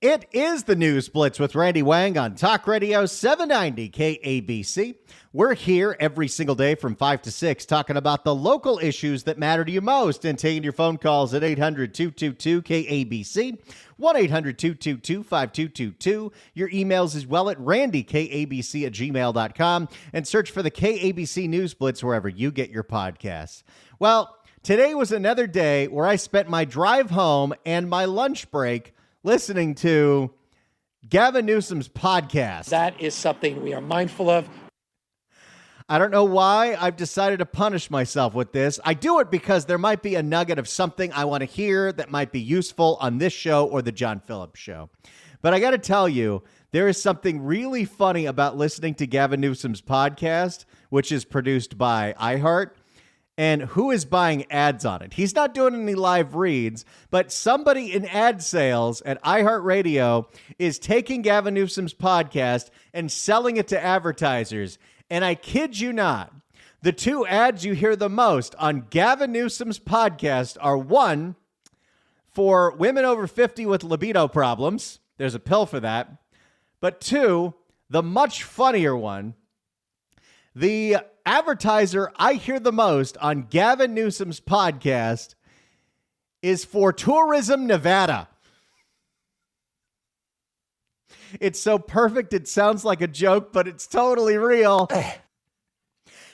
It is the News Blitz with Randy Wang on Talk Radio 790 KABC. We're here every single day from 5 to 6 talking about the local issues that matter to you most and taking your phone calls at 800-222-KABC, 1-800-222-5222. Your emails as well at randykabc@gmail.com and search for the KABC News Blitz wherever you get your podcasts. Well, today was another day where I spent my drive home and my lunch break listening to Gavin Newsom's podcast. That is something we are mindful of. I don't know why I've decided to punish myself with this. I do it because there might be a nugget of something I want to hear that might be useful on this show or the John Phillips show. But I got to tell you, there is something really funny about listening to Gavin Newsom's podcast, which is produced by iHeart. And who is buying ads on it? He's not doing any live reads, but somebody in ad sales at iHeartRadio is taking Gavin Newsom's podcast and selling it to advertisers. And I kid you not, the two ads you hear the most on Gavin Newsom's podcast are one for women over 50 with libido problems. There's a pill for that. But two, the much funnier one, the advertiser I hear the most on Gavin Newsom's podcast is for Tourism Nevada. It's so perfect, it sounds like a joke, but it's totally real.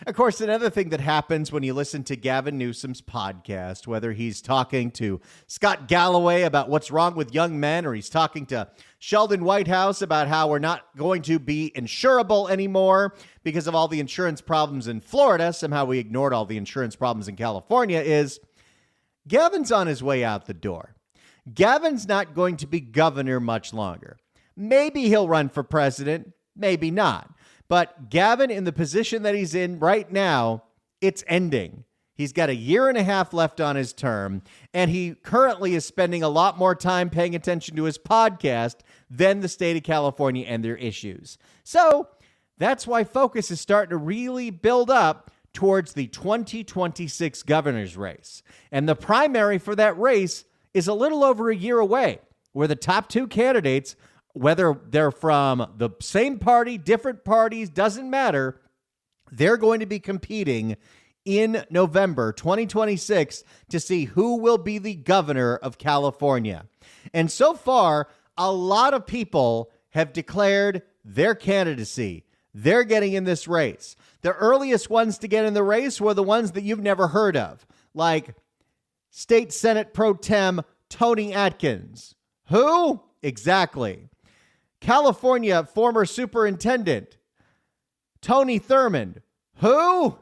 Of course, another thing that happens when you listen to Gavin Newsom's podcast, whether he's talking to Scott Galloway about what's wrong with young men, or he's talking to Sheldon Whitehouse about how we're not going to be insurable anymore because of all the insurance problems in Florida, somehow we ignored all the insurance problems in California, is Gavin's on his way out the door. Gavin's not going to be governor much longer. Maybe he'll run for president, maybe not. But Gavin, in the position that he's in right now, it's ending. He's got a year and a half left on his term, and he currently is spending a lot more time paying attention to his podcast than the state of California and their issues. So that's why focus is starting to really build up towards the 2026 governor's race. And the primary for that race is a little over a year away, where the top two candidates, whether they're from the same party, different parties, doesn't matter. They're going to be competing in November 2026 to see who will be the governor of California. And so far, a lot of people have declared their candidacy. They're getting in this race. The earliest ones to get in the race were the ones that you've never heard of, like State Senate Pro Tem Tony Atkins. Who? Exactly. California former superintendent Tony Thurmond. Who?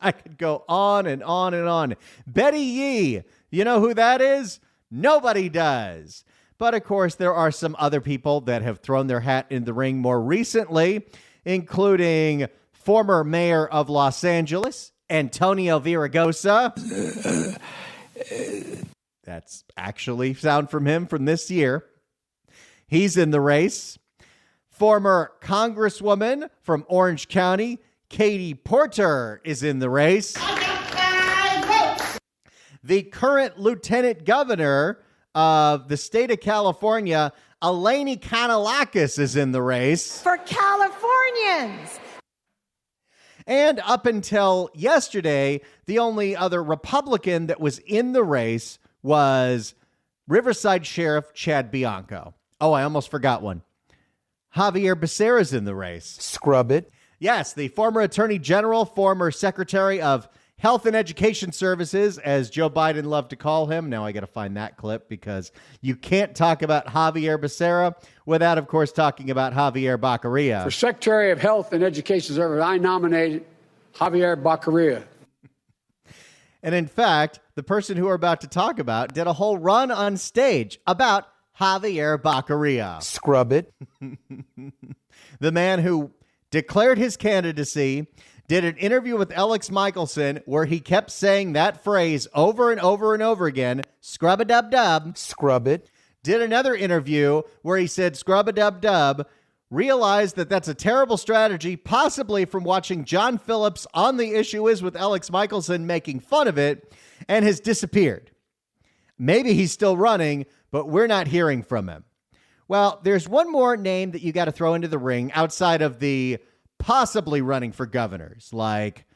I could go on and on and on. Betty Yee. You know who that is? Nobody does. But of course, there are some other people that have thrown their hat in the ring more recently, including former mayor of Los Angeles, Antonio Villaraigosa. That's actually sound from him from this year. He's in the race. Former Congresswoman from Orange County, Katie Porter, is in the race. The current lieutenant governor of the state of California, Eleni Kanalakis, is in the race. For Californians. And up until yesterday, the only other Republican that was in the race was Riverside Sheriff Chad Bianco. Oh, I almost forgot one. Javier Becerra's in the race. Scrub it. Yes, the former Attorney General, former Secretary of Health and Education Services, as Joe Biden loved to call him. Now I got to find that clip because you can't talk about Javier Becerra without, of course, talking about Javier Baccaria. For Secretary of Health and Education Services, I nominated Javier Baccaria. And in fact, the person who we're about to talk about did a whole run on stage about Javier Baccaria. Scrub it. The man who declared his candidacy, did an interview with Alex Michelson where he kept saying that phrase over and over and over again, scrub-a-dub-dub. Scrub it. Did another interview where he said scrub-a-dub-dub, realized that that's a terrible strategy, possibly from watching John Phillips on The Issue Is with Alex Michelson making fun of it, and has disappeared. Maybe he's still running, but we're not hearing from him. Well, there's one more name that you got to throw into the ring outside of the possibly running for governors, like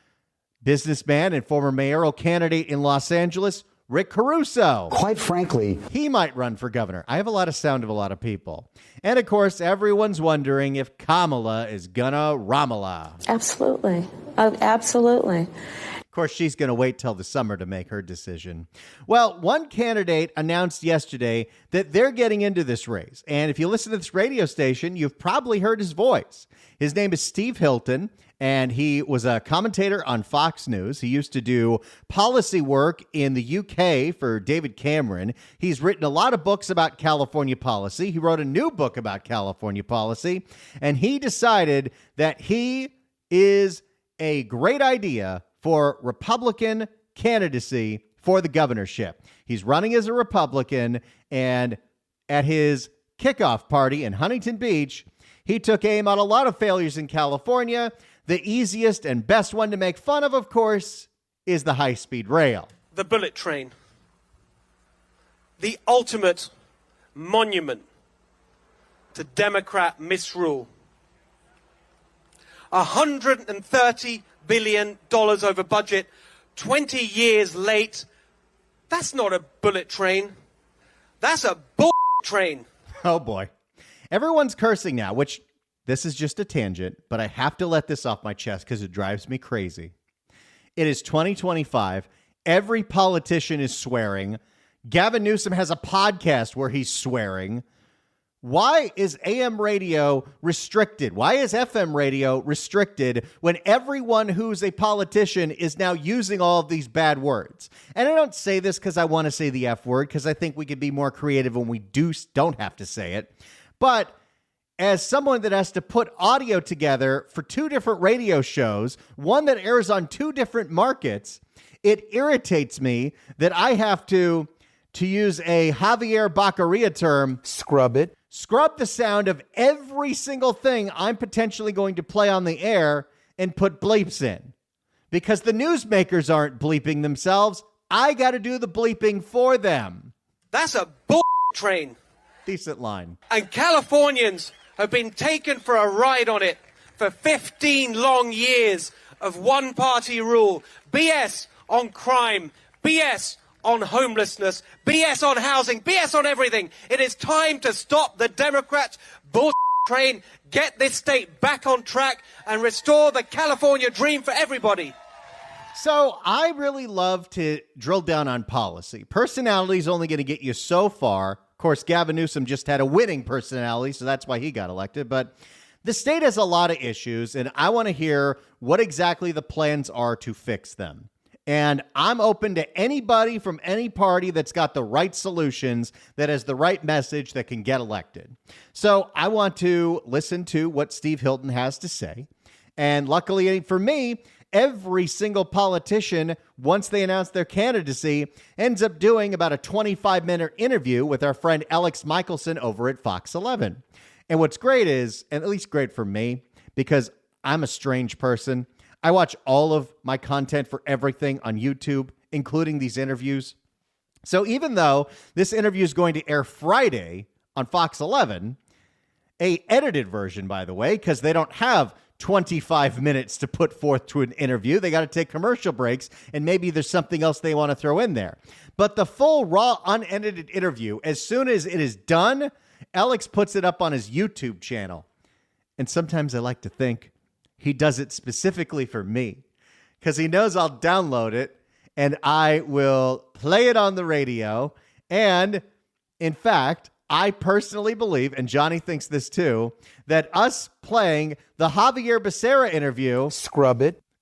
businessman and former mayoral candidate in Los Angeles, Rick Caruso. Quite frankly, he might run for governor. I have a lot of sound of a lot of people. And of course, everyone's wondering if Kamala is gonna Ramala. Absolutely. Absolutely. Of course, she's going to wait till the summer to make her decision. Well, one candidate announced yesterday that they're getting into this race. And if you listen to this radio station, you've probably heard his voice. His name is Steve Hilton, and he was a commentator on Fox News. He used to do policy work in the UK for David Cameron. He's written a lot of books about California policy. He wrote a new book about California policy, and he decided that he is a great idea for Republican candidacy for the governorship. He's running as a Republican, and at his kickoff party in Huntington Beach, he took aim at a lot of failures in California. The easiest and best one to make fun of course, is the high-speed rail. The bullet train. The ultimate monument to Democrat misrule. $130 billion over budget, 20 years late. That's not a bullet train. That's a bull train. Oh, boy. Everyone's cursing now, which this is just a tangent, but I have to let this off my chest because it drives me crazy. It is 2025. Every politician is swearing. Gavin Newsom has a podcast where he's swearing. Why is AM radio restricted? Why is FM radio restricted when everyone who's a politician is now using all of these bad words? And I don't say this because I want to say the F word, because I think we could be more creative when we don't have to say it. But as someone that has to put audio together for two different radio shows, one that airs on two different markets, it irritates me that I have to use a Javier Baccaria term, scrub the sound of every single thing I'm potentially going to play on the air and put bleeps in. Because the newsmakers aren't bleeping themselves. I got to do the bleeping for them. That's a bull train. Decent line. And Californians have been taken for a ride on it for 15 long years of one-party rule. BS on crime. BS on homelessness, BS on housing, BS on everything. It is time to stop the Democrats' bullshit train, get this state back on track, and restore the California dream for everybody. So I really love to drill down on policy. Personality is only going to get you so far. Of course, Gavin Newsom just had a winning personality, so that's why he got elected. But the state has a lot of issues, and I want to hear what exactly the plans are to fix them. And I'm open to anybody from any party that's got the right solutions, that has the right message, that can get elected. So I want to listen to what Steve Hilton has to say. And luckily for me, every single politician, once they announce their candidacy, ends up doing about a 25-minute interview with our friend Alex Michelson over at Fox 11. And what's great is, and at least great for me, because I'm a strange person, I watch all of my content for everything on YouTube, including these interviews. So even though this interview is going to air Friday on Fox 11, a edited version, by the way, because they don't have 25 minutes to put forth to an interview. They got to take commercial breaks, and maybe there's something else they want to throw in there. But the full, raw, unedited interview, as soon as it is done, Alex puts it up on his YouTube channel. And sometimes I like to think he does it specifically for me, because he knows I'll download it and I will play it on the radio. And in fact, I personally believe, and Johnny thinks this too, that us playing the Javier Becerra interview,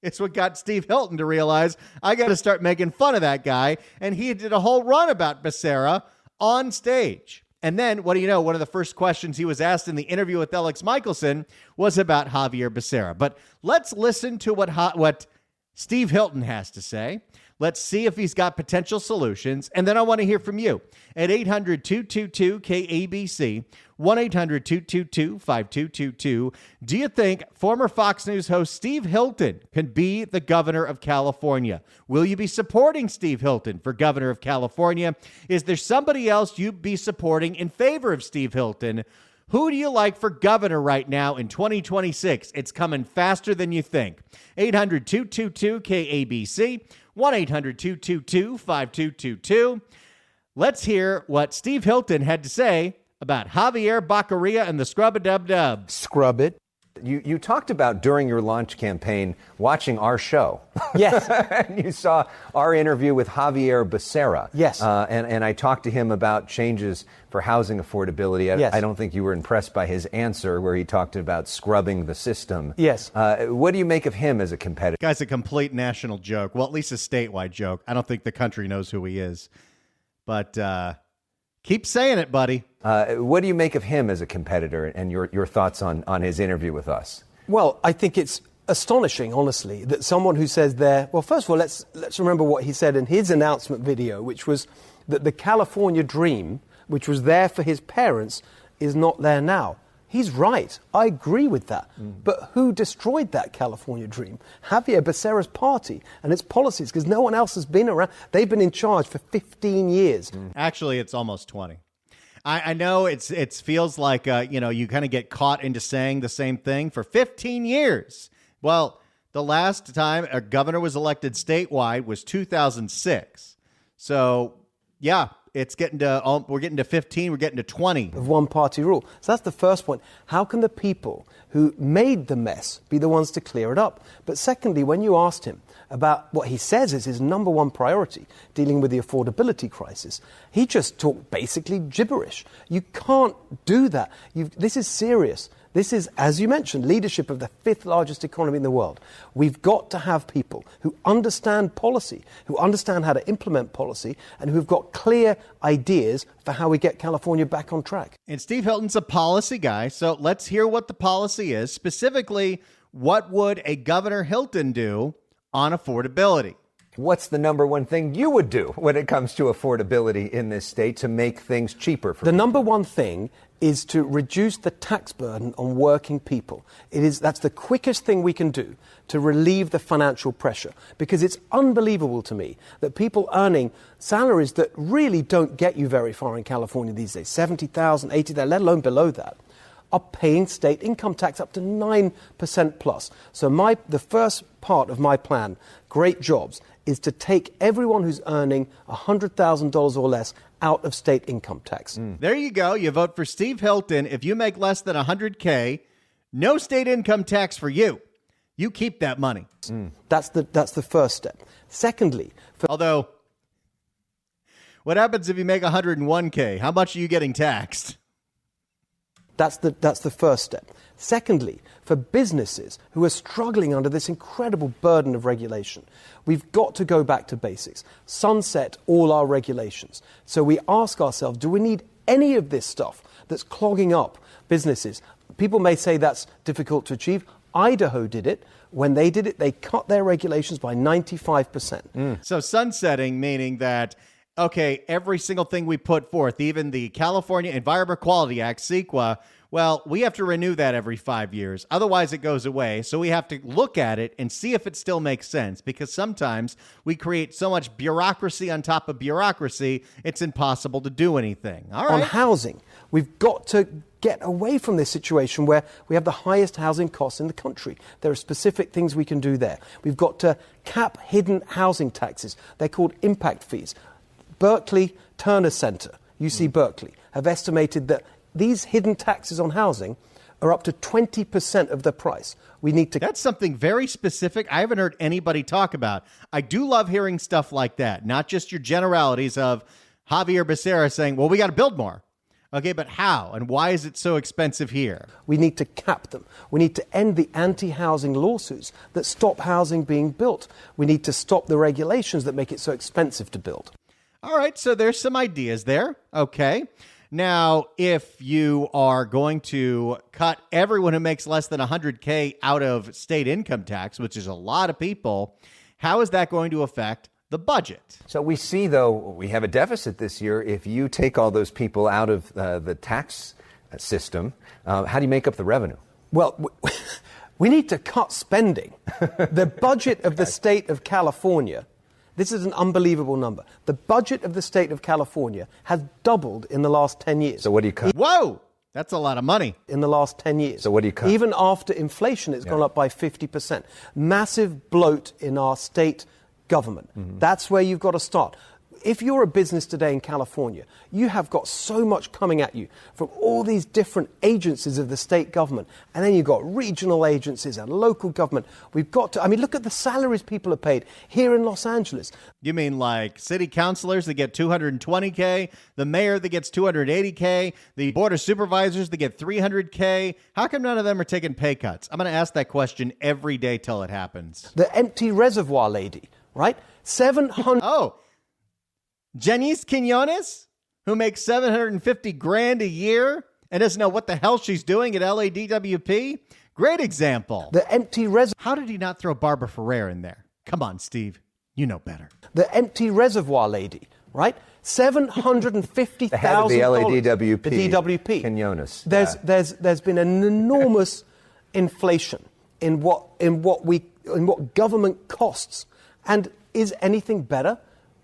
it's what got Steve Hilton to realize I got to start making fun of that guy. And he did a whole run about Becerra on stage. And then, what do you know, one of the first questions he was asked in the interview with Alex Michelson was about Javier Becerra. But let's listen to what Steve Hilton has to say. Let's see if he's got potential solutions. And then I want to hear from you at 800-222-KABC, 1-800-222-5222. Do you think former Fox News host Steve Hilton can be the governor of California? Will you be supporting Steve Hilton for governor of California? Is there somebody else you'd be supporting in favor of Steve Hilton? Who do you like for governor right now in 2026? It's coming faster than you think. 800-222-KABC, 1-800-222-5222. Let's hear what Steve Hilton had to say about Javier Baccaria and the Scrub-a-Dub-Dub. Scrub it. You talked about during your launch campaign watching our show. Yes. And you saw our interview with Javier Becerra. Yes. And I talked to him about changes for housing affordability. Yes. I don't think you were impressed by his answer where he talked about scrubbing the system. Yes. What do you make of him as a competitor? Guy's a complete national joke. Well, at least a statewide joke. I don't think the country knows who he is. But keep saying it, buddy. What do you make of him as a competitor and your thoughts on his interview with us? Well, I think it's astonishing, honestly, that someone who says there, well, first of all, let's remember what he said in his announcement video, which was that the California dream, which was there for his parents, is not there now. He's right. I agree with that. But who destroyed that California dream? Javier Becerra's party and its policies, because no one else has been around. They've been in charge for 15 years. Actually, it's almost 20. I know it feels like, you kind of get caught into saying the same thing for 15 years. Well, the last time a governor was elected statewide was 2006. So, yeah, we're getting to 15, we're getting to 20. Of one-party rule. So that's the first point. How can the people who made the mess be the ones to clear it up? But secondly, when you asked him about what he says is his number one priority, dealing with the affordability crisis, he just talked basically gibberish. You can't do that. This is serious. This is, as you mentioned, leadership of the fifth largest economy in the world. We've got to have people who understand policy, who understand how to implement policy, and who've got clear ideas for how we get California back on track. And Steve Hilton's a policy guy, so let's hear what the policy is. Specifically, what would a Governor Hilton do on affordability? What's the number one thing you would do when it comes to affordability in this state to make things cheaper for The people? number one thing is to reduce the tax burden on working people. That's the quickest thing we can do to relieve the financial pressure, because it's unbelievable to me that people earning salaries that really don't get you very far in California these days, $70,000, $80,000, let alone below that, are paying state income tax up to 9% plus. So the first part of my plan, Great Jobs, is to take everyone who's earning $100,000 or less out of state income tax. There you go. You vote for Steve Hilton. If you make less than $100K, no state income tax for you. You keep that money. That's the first step. Secondly, Although, what happens if you make $101K? How much are you getting taxed? That's the first step. Secondly, for businesses who are struggling under this incredible burden of regulation, we've got to go back to basics, sunset all our regulations. So we ask ourselves, do we need any of this stuff that's clogging up businesses? People may say that's difficult to achieve. Idaho did it. When they did it, they cut their regulations by 95%. So sunsetting, meaning that, okay, every single thing we put forth, even the California Environmental Quality Act, CEQA, well, we have to renew that every 5 years. Otherwise, it goes away. So we have to look at it and see if it still makes sense, because sometimes we create so much bureaucracy on top of bureaucracy, it's impossible to do anything. All right. On housing, we've got to get away from this situation where we have the highest housing costs in the country. There are specific things we can do there. We've got to cap hidden housing taxes. They're called impact fees. Berkeley Turner Center, UC Berkeley, have estimated that these hidden taxes on housing are up to 20% of the price. We need to... That's something very specific I haven't heard anybody talk about. I do love hearing stuff like that, not just your generalities of Javier Becerra saying, well, we got to build more. Okay, but how? And why is it so expensive here? We need to cap them. We need to end the anti-housing lawsuits that stop housing being built. We need to stop the regulations that make it so expensive to build. All right, so there's some ideas there. Okay. Now, if you are going to cut everyone who makes less than $100K out of state income tax, which is a lot of people, how is that going to affect the budget. So we see, though, we have a deficit this year. If you take all those people out of the tax system, how do you make up the revenue? Well, we need to cut spending. The budget of the state of California, this is an unbelievable number. The budget of the state of California has doubled in the last 10 years. So what do you cut? Whoa! That's a lot of money. In the last 10 years. So what do you cut? Even after inflation, it's gone up by 50%. Massive bloat in our state government. That's where you've got to start. If you're a business today in California, you have got so much coming at you from all these different agencies of the state government. And then you've got regional agencies and local government. We've got to, look at the salaries people are paid here in Los Angeles. You mean like city councilors that get $220K, the mayor that gets $280K, the board of supervisors that get $300K? How come none of them are taking pay cuts? I'm going to ask that question every day till it happens. The empty reservoir lady, right? 700. Oh, Janice Quinones, who makes $750,000 a year and doesn't know what the hell she's doing at LADWP. Great example. The empty reservoir. How did he not throw Barbara Ferrer in there? Come on, Steve. You know better. The empty reservoir lady, right? $750,000. The head of the LADWP. The DWP. Quinones. There's been an enormous inflation in what government costs. And is anything better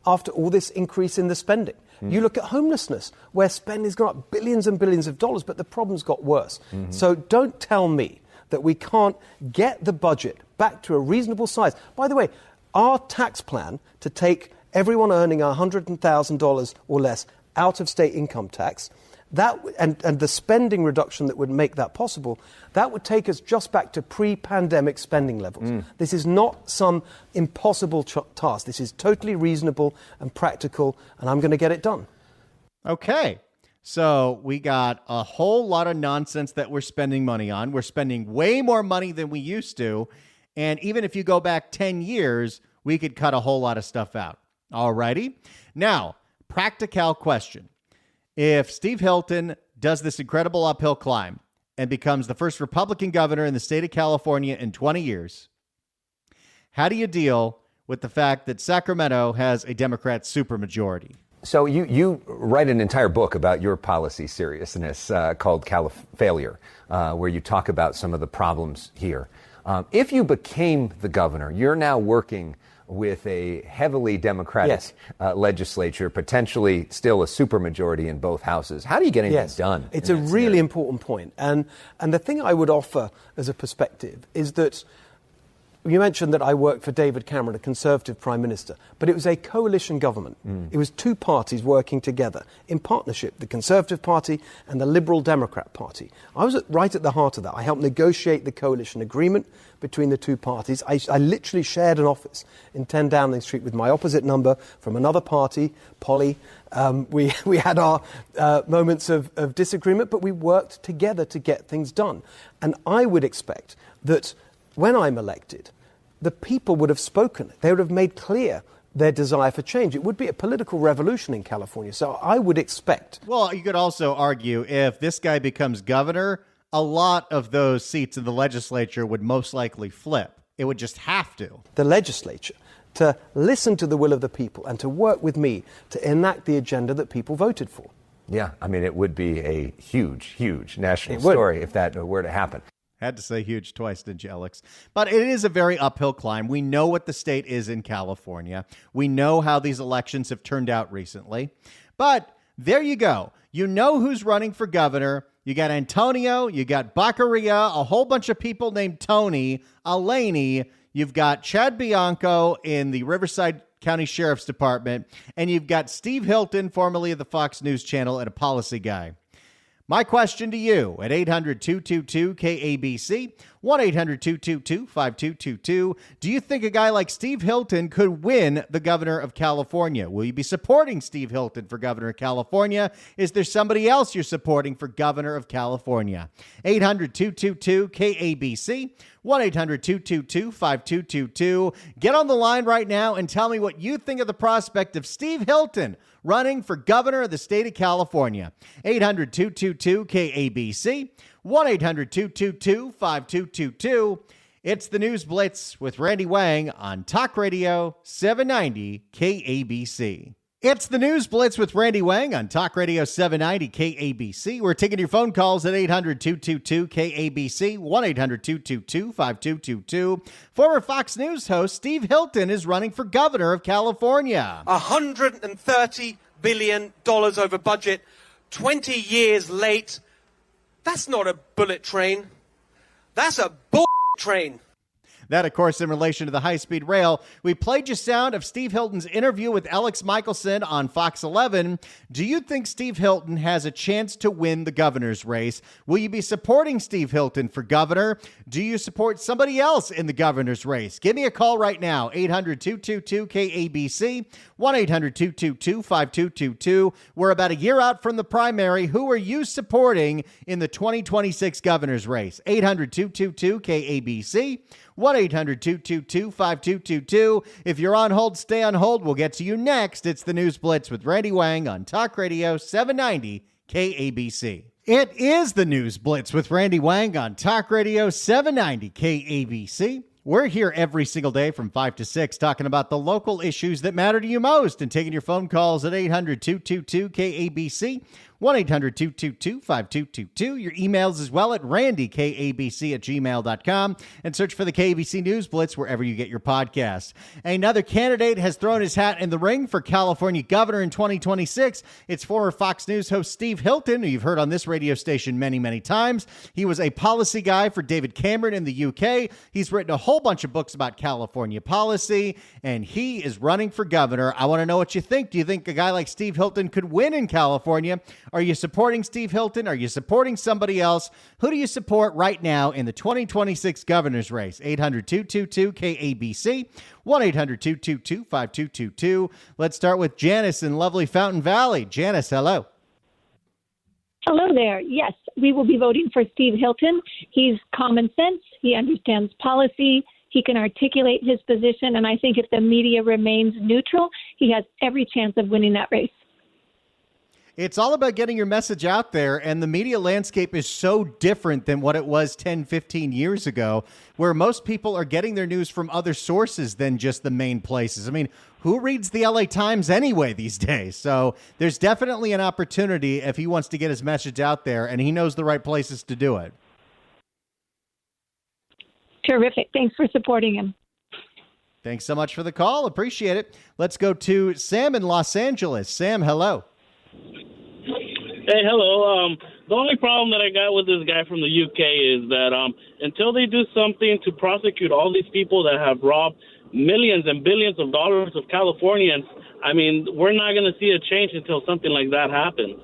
after all this increase in the spending? You look at homelessness, where spending's gone up billions and billions of dollars, but the problem's got worse. So don't tell me that we can't get the budget back to a reasonable size. By the way, our tax plan to take everyone earning $100,000 or less out of state income tax, that and the spending reduction that would make that possible, that would take us just back to pre-pandemic spending levels. This is not some impossible task. This is totally reasonable and practical, and I'm going to get it done. Okay. So we got a whole lot of nonsense that we're spending money on. We're spending way more money than we used to. And even if you go back 10 years, we could cut a whole lot of stuff out. All righty. Now, practical question. If Steve Hilton does this incredible uphill climb and becomes the first Republican governor in the state of California in 20 years, how do you deal with the fact that Sacramento has a Democrat supermajority? So you write an entire book about your policy seriousness called Failure, where you talk about some of the problems here. If you became the governor, you're now working with a heavily Democratic legislature, potentially still a supermajority in both houses. How do you get anything done? It's a really important point. And the thing I would offer as a perspective is that you mentioned that I worked for David Cameron, a Conservative Prime Minister, but it was a coalition government. It was two parties working together in partnership, the Conservative Party and the Liberal Democrat Party. I was right at the heart of that. I helped negotiate the coalition agreement between the two parties. I literally shared an office in 10 Downing Street with my opposite number from another party, Polly. We had our moments of disagreement, but we worked together to get things done. And I would expect that when I'm elected, the people would have spoken. They would have made clear their desire for change. It would be a political revolution in California. So I would expect. Well, you could also argue if this guy becomes governor, a lot of those seats in the legislature would most likely flip. It would just have to. The legislature to listen to the will of the people and to work with me to enact the agenda that people voted for. Yeah, I mean, it would be a huge, huge national story if that were to happen. Had to say huge twice, didn't you, Alex? But it is a very uphill climb. We know what the state is in California. We know how these elections have turned out recently. But there you go. You know who's running for governor. You got Antonio, you got Baccaria, a whole bunch of people named Tony, Elaney. You've got Chad Bianco in the Riverside County Sheriff's Department. And you've got Steve Hilton, formerly of the Fox News Channel and a policy guy. My question to you at 800-222-KABC, 1-800-222-5222. Do you think a guy like Steve Hilton could win the governor of California? Will you be supporting Steve Hilton for governor of California? Is there somebody else you're supporting for governor of California? 800-222-KABC, 1-800-222-5222. Get on the line right now and tell me what you think of the prospect of Steve Hilton running for governor of the state of California. 800-222-KABC, 1-800-222-5222. It's the News Blitz with Randy Wang on Talk Radio 790 KABC. It's the News Blitz with Randy Wang on Talk Radio 790 KABC. We're taking your phone calls at 800-222-KABC, 1-800-222-5222. Former Fox News host Steve Hilton is running for governor of California. $130 billion over budget, 20 years late. That's not a bullet train. That's a bull train. That, of course, in relation to the high-speed rail. We played you sound of Steve Hilton's interview with Alex Michelson on Fox 11. Do you think Steve Hilton has a chance to win the governor's race? Will you be supporting Steve Hilton for governor? Do you support somebody else in the governor's race? Give me a call right now, 800-222-KABC, 1-800-222-5222. We're about a year out from the primary. Who are you supporting in the 2026 governor's race? 800-222-KABC, 1-800-222-5222. If you're on hold, stay on hold. We'll get to you next. It's the News Blitz with Randy Wang on Talk Radio 790 KABC. It is the News Blitz with Randy Wang on Talk Radio 790 KABC. We're here every single day from 5 to 6 talking about the local issues that matter to you most and taking your phone calls at 800-222-KABC, 1-800-222-5222. Your emails as well at randykabc@gmail.com, and search for the KABC News Blitz wherever you get your podcasts. Another candidate has thrown his hat in the ring for California governor in 2026. It's former Fox News host Steve Hilton, who you've heard on this radio station many, many times. He was a policy guy for David Cameron in the UK. He's written a whole bunch of books about California policy, and he is running for governor. I want to know what you think. Do you think a guy like Steve Hilton could win in California? Are you supporting Steve Hilton? Are you supporting somebody else? Who do you support right now in the 2026 governor's race? 800-222-KABC, 1-800-222-5222. Let's start with Janice in lovely Fountain Valley. Janice, hello. Hello there. Yes, we will be voting for Steve Hilton. He's common sense. He understands policy. He can articulate his position. And I think if the media remains neutral, he has every chance of winning that race. It's all about getting your message out there, and the media landscape is so different than what it was 10, 15 years ago, where most people are getting their news from other sources than just the main places. I mean, who reads the LA Times anyway these days? So there's definitely an opportunity if he wants to get his message out there, and he knows the right places to do it. Terrific. Thanks for supporting him. Thanks so much for the call. Appreciate it. Let's go to Sam in Los Angeles. Sam, hello. Hey, hello. The only problem that I got with this guy from the UK is that until they do something to prosecute all these people that have robbed millions and billions of dollars of Californians, I mean, we're not going to see a change until something like that happens.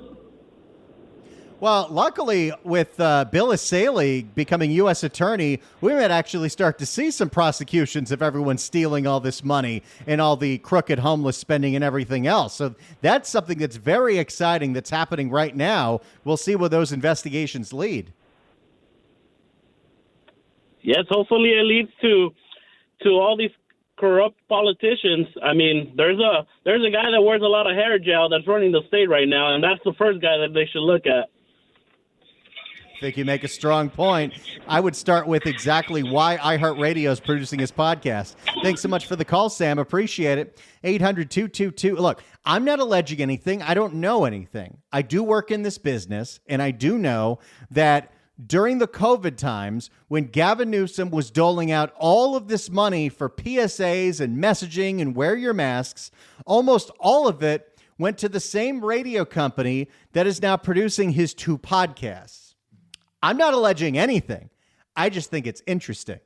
Well, luckily, with Bill Asaley becoming U.S. attorney, we might actually start to see some prosecutions of everyone stealing all this money and all the crooked homeless spending and everything else. So that's something that's very exciting that's happening right now. We'll see where those investigations lead. Yes, hopefully it leads to all these corrupt politicians. I mean, there's a guy that wears a lot of hair gel that's running the state right now, and that's the first guy that they should look at. I think you make a strong point. I would start with exactly why iHeartRadio is producing his podcast. Thanks so much for the call, Sam. Appreciate it. 800-222. Look, I'm not alleging anything. I don't know anything. I do work in this business, and I do know that during the COVID times, when Gavin Newsom was doling out all of this money for PSAs and messaging and wear your masks, almost all of it went to the same radio company that is now producing his two podcasts. I'm not alleging anything. I just think it's interesting.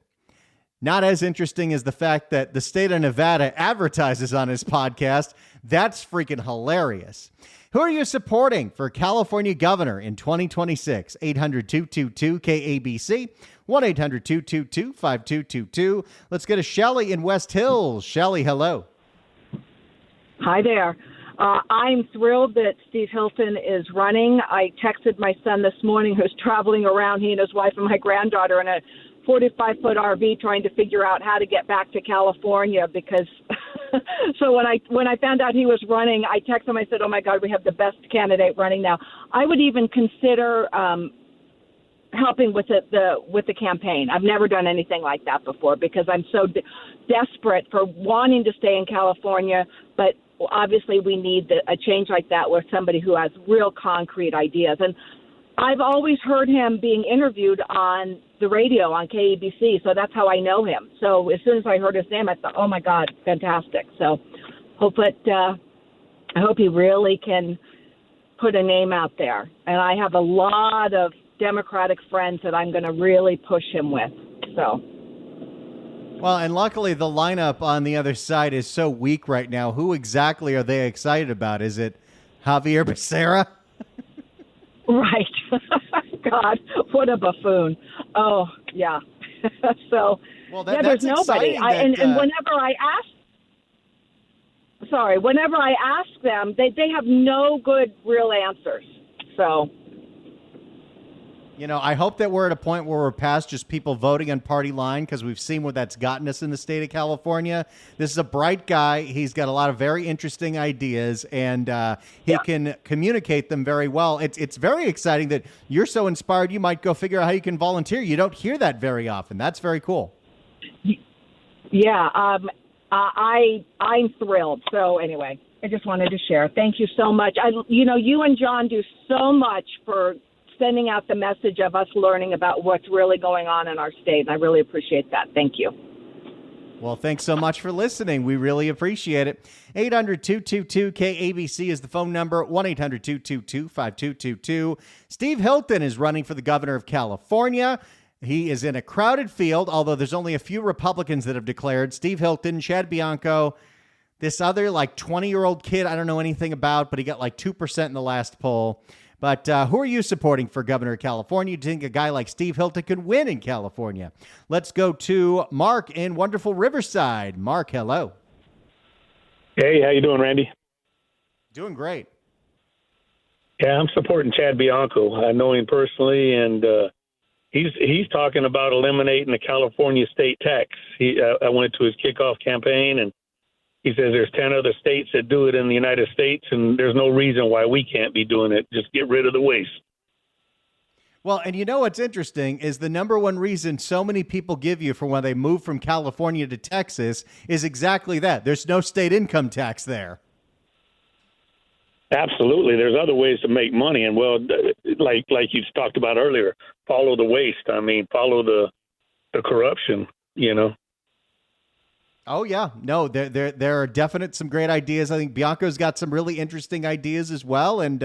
Not as interesting as the fact that the state of Nevada advertises on his podcast. That's freaking hilarious. Who are you supporting for California governor in 2026? 800-222-KABC, 1-800-222-5222. Let's go to Shelley in West Hills. Shelley, hello. Hi there. I'm thrilled that Steve Hilton is running. I texted my son this morning, who's traveling around, he and his wife and my granddaughter, in a 45-foot RV trying to figure out how to get back to California because so when I found out he was running, I texted him, I said, oh, my God, we have the best candidate running now. I would even consider helping with the campaign. I've never done anything like that before because I'm so desperate for wanting to stay in California, but obviously we need a change like that with somebody who has real concrete ideas. And I've always heard him being interviewed on the radio on KABC, so that's how I know him. So as soon as I heard his name, I thought, oh my God, fantastic. So I hope he really can put a name out there. And I have a lot of Democratic friends that I'm going to really push him with. So. Well, and luckily the lineup on the other side is so weak right now. Who exactly are they excited about? Is it Javier Becerra? Right. God, what a buffoon. Oh, yeah. So, well, there's nobody. And whenever I ask them, they have no good real answers. So, I hope that we're at a point where we're past just people voting on party line, because we've seen what that's gotten us in the state of California. This is a bright guy. He's got a lot of very interesting ideas, and he can communicate them very well. It's very exciting that you're so inspired you might go figure out how you can volunteer. You don't hear that very often. That's very cool. Yeah, I'm thrilled. So anyway, I just wanted to share. Thank you so much. You and John do so much for sending out the message of us learning about what's really going on in our state. And I really appreciate that. Thank you. Well, thanks so much for listening. We really appreciate it. 800-222-KABC is the phone number, 1-800-222-5222. Steve Hilton is running for the governor of California. He is in a crowded field, although there's only a few Republicans that have declared. Steve Hilton, Chad Bianco, this other 20-year-old kid I don't know anything about, but he got 2% in the last poll. But who are you supporting for governor of California? Do you think a guy like Steve Hilton could win in California? Let's go to Mark in wonderful Riverside. Mark, hello. Hey, how you doing, Randy? Doing great. Yeah, I'm supporting Chad Bianco. I know him personally, and he's talking about eliminating the California state tax. I went to his kickoff campaign, and he says there's 10 other states that do it in the United States, and there's no reason why we can't be doing it. Just get rid of the waste. Well, and what's interesting is the number one reason so many people give you for when they move from California to Texas is exactly that. There's no state income tax there. Absolutely. There's other ways to make money. And, well, like you talked about earlier, follow the waste. I mean, follow the corruption, Oh, yeah. No, there are definite some great ideas. I think Bianco's got some really interesting ideas as well, and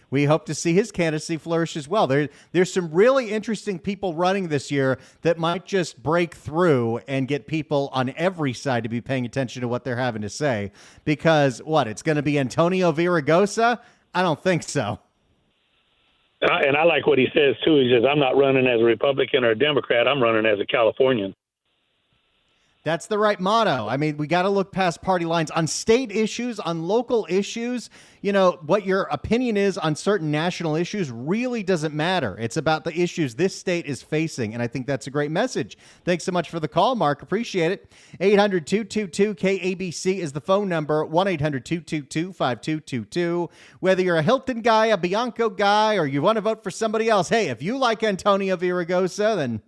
we hope to see his candidacy flourish as well. There's some really interesting people running this year that might just break through and get people on every side to be paying attention to what they're having to say. Because, it's going to be Antonio Villaraigosa? I don't think so. And I like what he says, too. He says, I'm not running as a Republican or a Democrat. I'm running as a Californian. That's the right motto. I mean, we got to look past party lines on state issues, on local issues. What your opinion is on certain national issues really doesn't matter. It's about the issues this state is facing. And I think that's a great message. Thanks so much for the call, Mark. Appreciate it. 800-222-KABC is the phone number, 1-800-222-5222. Whether you're a Hilton guy, a Bianco guy, or you want to vote for somebody else, hey, if you like Antonio Villaraigosa, then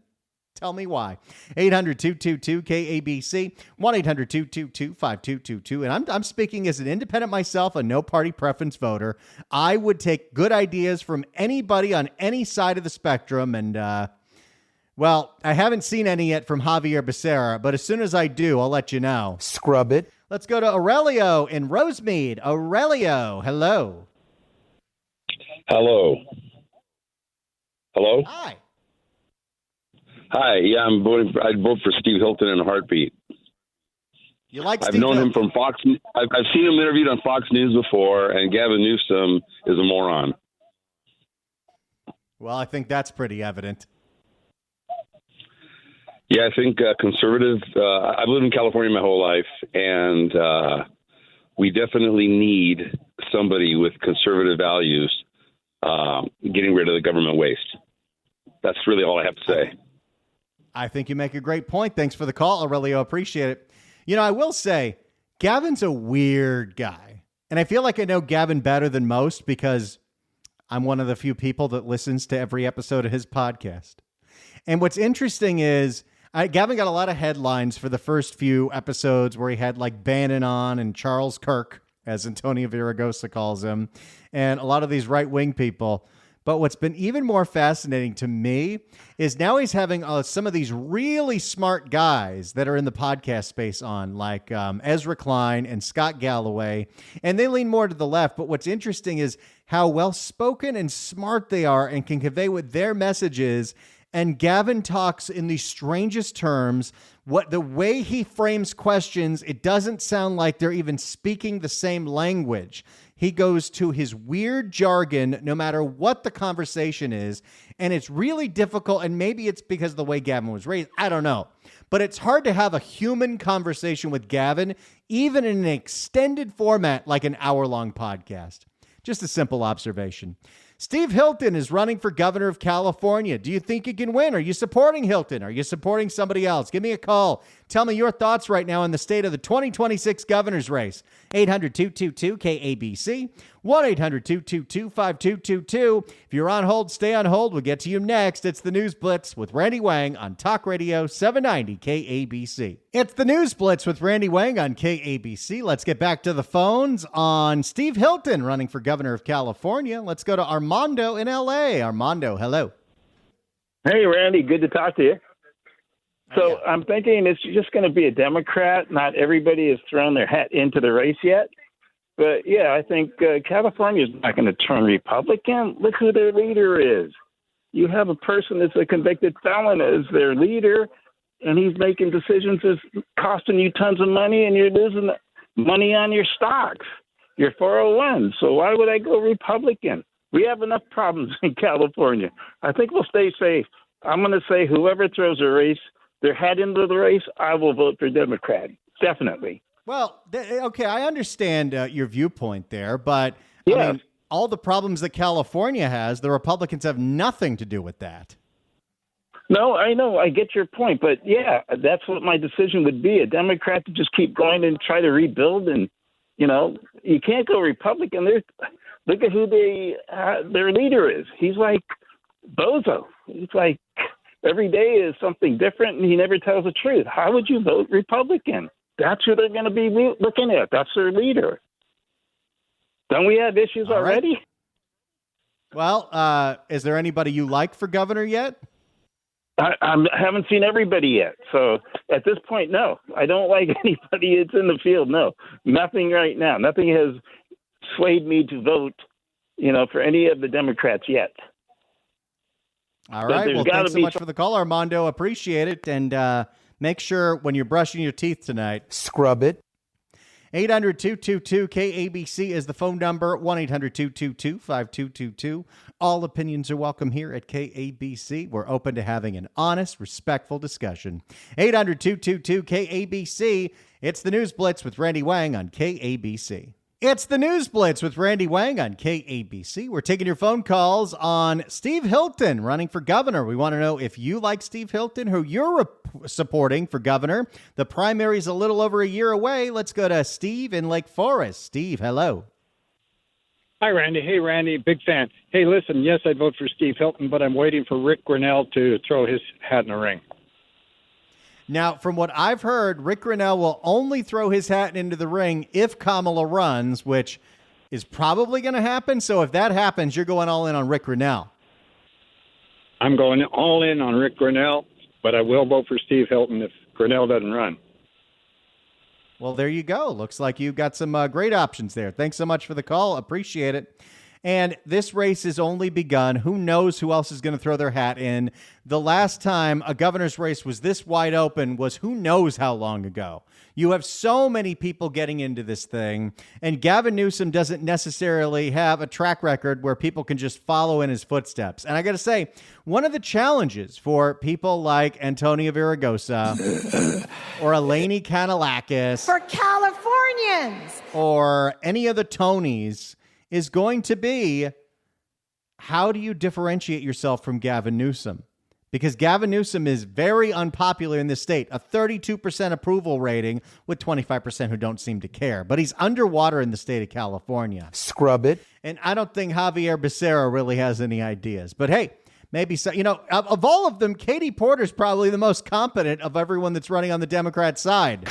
tell me why. 800-222-KABC, 1-800-222-5222. And I'm speaking as an independent myself, a no-party preference voter. I would take good ideas from anybody on any side of the spectrum. And, I haven't seen any yet from Javier Becerra, but as soon as I do, I'll let you know. Scrub it. Let's go to Aurelio in Rosemead. Aurelio, hello. Hello. Hello? Hi. Hi, yeah, I'd vote for Steve Hilton in a heartbeat. You like I've Steve known Hilton? him from Fox. I've seen him interviewed on Fox News before, and Gavin Newsom is a moron. Well, I think that's pretty evident. Yeah, I think conservative. I've lived in California my whole life, and we definitely need somebody with conservative values getting rid of the government waste. That's really all I have to say. I think you make a great point. Thanks for the call, Aurelio. Appreciate it. I will say, Gavin's a weird guy. And I feel like I know Gavin better than most because I'm one of the few people that listens to every episode of his podcast. And what's interesting is Gavin got a lot of headlines for the first few episodes where he had like Bannon on and Charles Kirk, as Antonio Villaraigosa calls him, and a lot of these right-wing people. But what's been even more fascinating to me is now he's having some of these really smart guys that are in the podcast space on, like Ezra Klein and Scott Galloway, and they lean more to the left. But what's interesting is how well-spoken and smart they are and can convey what their message is. And Gavin talks in the strangest terms. The way he frames questions, it doesn't sound like they're even speaking the same language. He goes to his weird jargon no matter what the conversation is, and it's really difficult, and maybe it's because of the way Gavin was raised. I don't know. But it's hard to have a human conversation with Gavin, even in an extended format like an hour-long podcast. Just a simple observation. Steve Hilton is running for governor of California. Do you think he can win? Are you supporting Hilton? Are you supporting somebody else? Give me a call. Tell me your thoughts right now on the state of the 2026 governor's race. 800-222-KABC, 1-800-222-5222. If you're on hold, stay on hold. We'll get to you next. It's the News Blitz with Randy Wang on Talk Radio 790 KABC. It's the News Blitz with Randy Wang on KABC. Let's get back to the phones on Steve Hilton running for governor of California. Let's go to Armando in L.A. Armando, hello. Hey, Randy. Good to talk to you. So I'm thinking it's just going to be a Democrat. Not everybody has thrown their hat into the race yet. But, yeah, I think California is not going to turn Republican. Look who their leader is. You have a person that's a convicted felon as their leader, and he's making decisions that's costing you tons of money, and you're losing money on your stocks, your 401. So why would I go Republican? We have enough problems in California. I think we'll stay safe. I'm going to say whoever throws their hat into the race, I will vote for Democrat. Definitely. Well, okay, I understand your viewpoint there, but I mean, all the problems that California has, the Republicans have nothing to do with that. No, I know. I get your point. But, yeah, that's what my decision would be, a Democrat to just keep going and try to rebuild. And, you can't go Republican. Look at who their leader is. He's like bozo. He's like every day is something different, and he never tells the truth. How would you vote Republican? That's who they're going to be looking at. That's their leader. Don't we have issues already? Well, is there anybody you like for governor yet? I haven't seen everybody yet. So at this point, no. I don't like anybody that's in the field. No, nothing right now. Nothing has swayed me to vote, for any of the Democrats yet. All right. Well, thanks so much for the call, Armando. Appreciate it. And make sure when you're brushing your teeth tonight, scrub it. 800-222-KABC is the phone number, 1-800-222-5222. All opinions are welcome here at KABC. We're open to having an honest, respectful discussion. 800-222-KABC. It's the News Blitz with Randy Wang on KABC. It's the News Blitz with Randy Wang on KABC. We're taking your phone calls on Steve Hilton running for governor. We want to know if you like Steve Hilton, who you're supporting for governor. The primary's a little over a year away. Let's go to Steve in Lake Forest. Steve, hello. Hi, Randy. Hey, Randy, big fan. Hey, listen, yes, I'd vote for Steve Hilton, but I'm waiting for Rick Grinnell to throw his hat in the ring. Now, from what I've heard, Rick Grinnell will only throw his hat into the ring if Kamala runs, which is probably going to happen. So if that happens, you're going all in on Rick Grinnell. I'm going all in on Rick Grinnell, but I will vote for Steve Hilton if Grinnell doesn't run. Well, there you go. Looks like you've got some great options there. Thanks so much for the call. Appreciate it. And this race has only begun. Who knows who else is going to throw their hat in? The last time a governor's race was this wide open was who knows how long ago. You have so many people getting into this thing, and Gavin Newsom doesn't necessarily have a track record where people can just follow in his footsteps. And I got to say, one of the challenges for people like Antonio Villaraigosa or Eleni Kanalakis For Californians. or any of the Tonys is going to be, how do you differentiate yourself from Gavin Newsom? because Gavin Newsom is very unpopular in this state, a 32% approval rating with 25% who don't seem to care. But he's underwater in the state of California. Scrub it. And I don't think Javier Becerra really has any ideas. But hey, maybe so. You know, of all of them, Katie Porter's probably the most competent of everyone that's running on the Democrat side.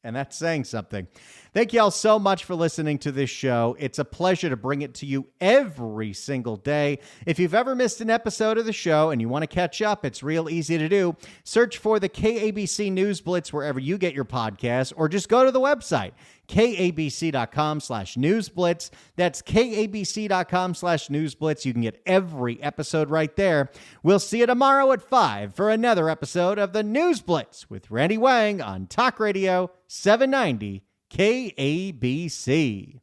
And that's saying something. Thank you all so much for listening to this show. It's a pleasure to bring it to you every single day. If you've ever missed an episode of the show and you want to catch up, it's real easy to do. Search for the KABC News Blitz wherever you get your podcasts, or just go to the website, kabc.com/newsblitz. That's kabc.com/newsblitz. You can get every episode right there. We'll see you tomorrow at 5 for another episode of the News Blitz with Randy Wang on Talk Radio 790 KABC.